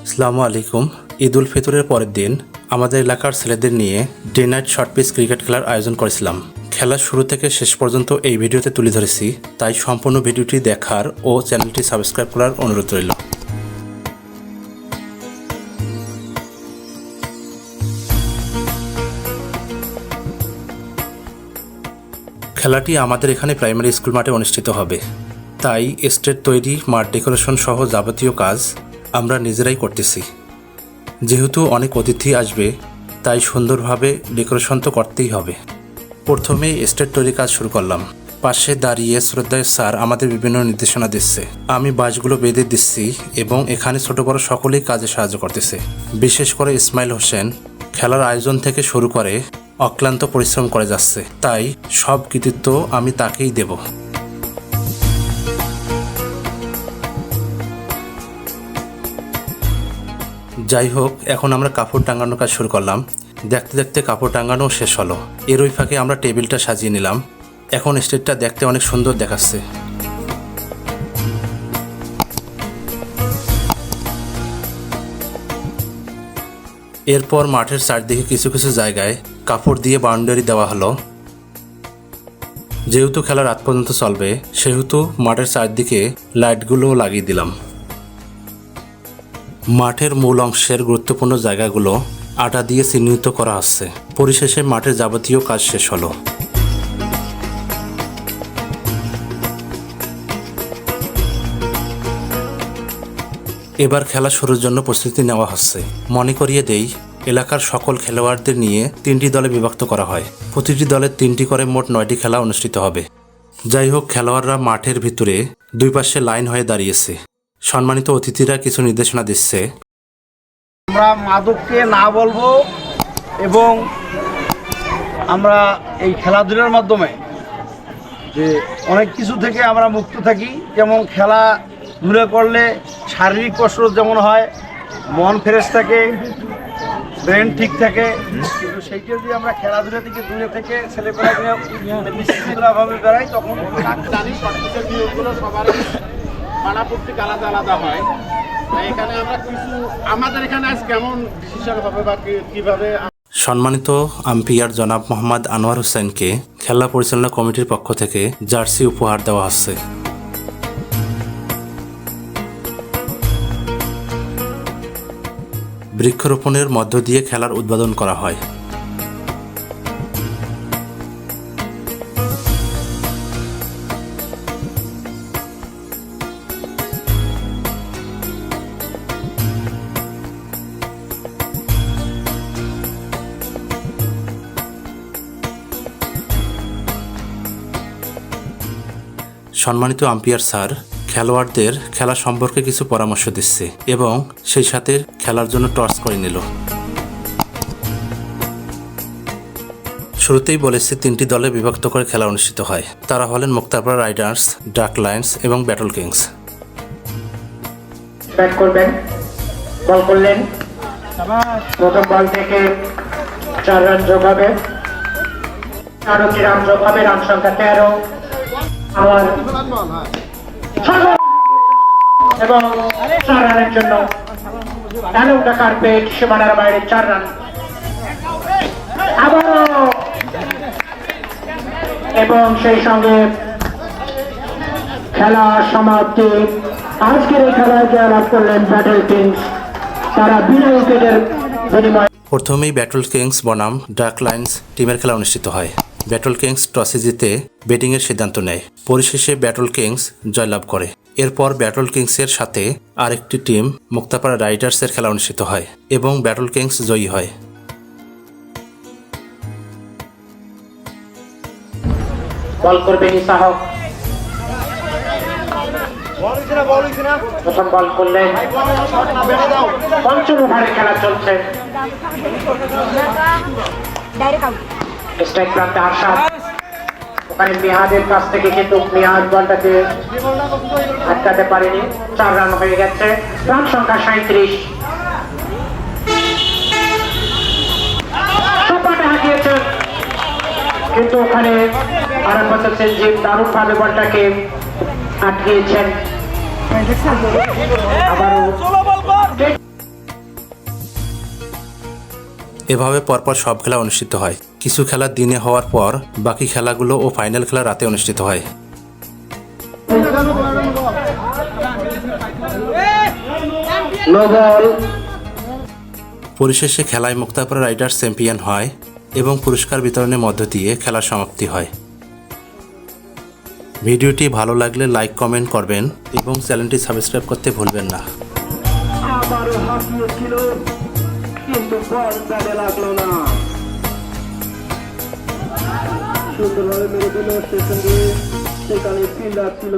আসসালামু আলাইকুম। ঈদ উল ফিতরের পরের দিন আমাদের এলাকার ছেলেদের নিয়ে day night short pitch cricket খেলার আয়োজন করেছিলাম। খেলা শুরু থেকে শেষ পর্যন্ত এই ভিডিওতে তুলে ধরেছি, তাই সম্পূর্ণ ভিডিওটি দেখার ও চ্যানেলটি সাবস্ক্রাইব করার অনুরোধ রইল। খেলাটি আমাদের এখানে প্রাইমারি স্কুল মাঠে অনুষ্ঠিত হবে, তাই স্টেজ তৈরি, মাঠ ডেকোরেশন সহ যাবতীয় কাজ আমরা নিজেরাই করতেছি। যেহেতু অনেক অতিথি আসবে, তাই সুন্দরভাবে ডেকোরেশন তো করতেই হবে। প্রথমে স্টেজ তৈরি কাজ শুরু করলাম। পাশে দাঁড়িয়ে শ্রদ্ধায় স্যার আমাদের বিভিন্ন নির্দেশনা দিচ্ছে। আমি বাঁশগুলো বেঁধে দিচ্ছি এবং এখানে ছোট বড় সকলেই কাজে সাহায্য করতেছে। বিশেষ করে ইসমাইল হোসেন খেলার আয়োজন থেকে শুরু করে অক্লান্ত পরিশ্রম করে যাচ্ছে, তাই সব কৃতিত্ব আমি তাকেই দেব। যাই হোক, এখন আমরা কাপড় টাঙানোর কাজ শুরু করলাম। দেখতে দেখতে কাপড় টাঙানো শেষ হলো। এর ওই ফাঁকে আমরা টেবিলটা সাজিয়ে নিলাম। এখন স্টেজটা দেখতে অনেক সুন্দর দেখাচ্ছে। এরপর মাঠের চারদিকে কিছু কিছু জায়গায় কাপড় দিয়ে বাউন্ডারি দেওয়া হলো। যেহেতু খেলা রাত পর্যন্ত চলবে, সেহেতু মাঠের চারদিকে লাইটগুলোও লাগিয়ে দিলাম। মাঠের মূল অংশের গুরুত্বপূর্ণ জায়গাগুলো আটা দিয়ে চিহ্নিত করা হচ্ছে। পরিশেষে মাঠের যাবতীয় কাজ শেষ হলো। এবার খেলা শুরুর জন্য প্রস্তুতি নেওয়া হচ্ছে। মনে করিয়ে দেই, এলাকার সকল খেলোয়াড়দের নিয়ে 3টি দলে বিভক্ত করা হয়। প্রতিটি দলের 3টি করে মোট 9টি খেলা অনুষ্ঠিত হবে। যাই হোক, খেলোয়াড়রা মাঠের ভিতরে দুই পাশে লাইন হয়ে দাঁড়িয়েছে। সম্মানিত অতিথিরা কিছু নির্দেশনা দিচ্ছে। আমরা মাদককে না বলবো এবং আমরা এই খেলাধুলার মাধ্যমে যে অনেক কিছু থেকে আমরা মুক্ত থাকি। যেমন খেলাধুলা করলে শারীরিক কসরত যেমন হয়, মন ফ্রেশ থাকে, ব্রেন ঠিক থাকে, কিন্তু সেইটা যদি আমরা খেলাধুলা থেকে দূরে থেকে ছেলেপেলাকে বিশৃঙ্খলাভাবে বেড়াই, তখন জানি সবকিছু নিয়মগুলো সবারই পাড়াপত্রিক আলাদা আলাদা হয়। এখানে আমরা কিছু আমাদের এখানে আজ কেমন ডিসিশন হবে বা কিভাবে। সম্মানিত আম্পায়ার জনাব মোহাম্মদ আনোয়ার হোসেনকে খেলা পরিচালনা কমিটির পক্ষ থেকে জার্সি উপহার দেওয়া হচ্ছে। বৃক্ষরোপণের মধ্য দিয়ে খেলার উদ্বোধন করা হয়। সম্মানিত আম্পায়ার স্যার খেলোয়াড়দের খেলা সম্পর্কে কিছু পরামর্শ দিচ্ছে এবং সেই সাথে খেলার জন্য টর্চ করে নিল। শুরুতেই বলেছি 3টি দলে বিভক্ত করে খেলা অনুষ্ঠিত হয়। তারা হলেন মুক্তাপাড়া রাইডার্স, ডাক লায়ন্স এবং ব্যাটল কিংস। ব্যাট করবেন, বল করলেন, প্রথম বল থেকে 4 রান যোগ হবে, 4টি রান যোগ হবে, রান সংখ্যা 13। আমার এবং 4 রানের জন্য ডানুটা কার্পেট সীমানার বাইরে 4 রান। আবারও এবং সেই সঙ্গে খেলা সমাপ্তি। আজকের এই খেলায় জয়লাভ করলেন ব্যাটল কিংস। তারা বিনা উইকেটের বিনিময়ে। প্রথমেই ব্যাটল কিংস বনাম ডাক লায়ন্স টিমের খেলা অনুষ্ঠিত হয়। ব্যাটল কিংস টসে জিতে ব্যাটিংয়ের সিদ্ধান্ত নেয়। পরিশেষে ব্যাটল কিংস জয়লাভ করে। এরপর ব্যাটল কিংসের সাথে আরেকটি টিম মুক্তাপাড়া রাইডার্সের খেলা অনুষ্ঠিত হয় এবং ব্যাটল কিংস জয়ী হয়। বল করবেন ইসাহক, প্রথম বল করলেন। 5ম ওভারে খেলা চলছে। স্ট্রাইক প্রান্তে আসাদ, ওখানে মিহাদের কাছ থেকে কিন্তু মিহাদ বলটাকে আটকাতে পারেনি। 4 রান হয়ে গেছে, রান সংখ্যা 37। সপাটা হাঁকিয়েছেন, কিন্তু ওখানে আরাফাত হোসেন জি দারুণভাবে বলটাকে আটকিয়েছেন। আবারও এভাবে পরপর সব খেলা অনুষ্ঠিত হয়। কিছু খেলা দিনে হওয়ার পর বাকি খেলাগুলো ও ফাইনাল খেলা রাতে অনুষ্ঠিত হয়। No ball. পরিশেষে খেলায় মুক্তাপুর রাইডার্স চ্যাম্পিয়ন হয় এবং পুরস্কার বিতরণের মধ্য দিয়ে খেলার সমাপ্তি হয়। ভিডিওটি ভালো লাগলে লাইক কমেন্ট করবেন এবং চ্যানেলটি সাবস্ক্রাইব করতে ভুলবেন না। আবারও হাঁপিয়েছিল, কিন্তু বল ব্যাটে লাগলো না। সুন্দরভাবে মেরে দিল সেখানে ফিল্ডার ছিল।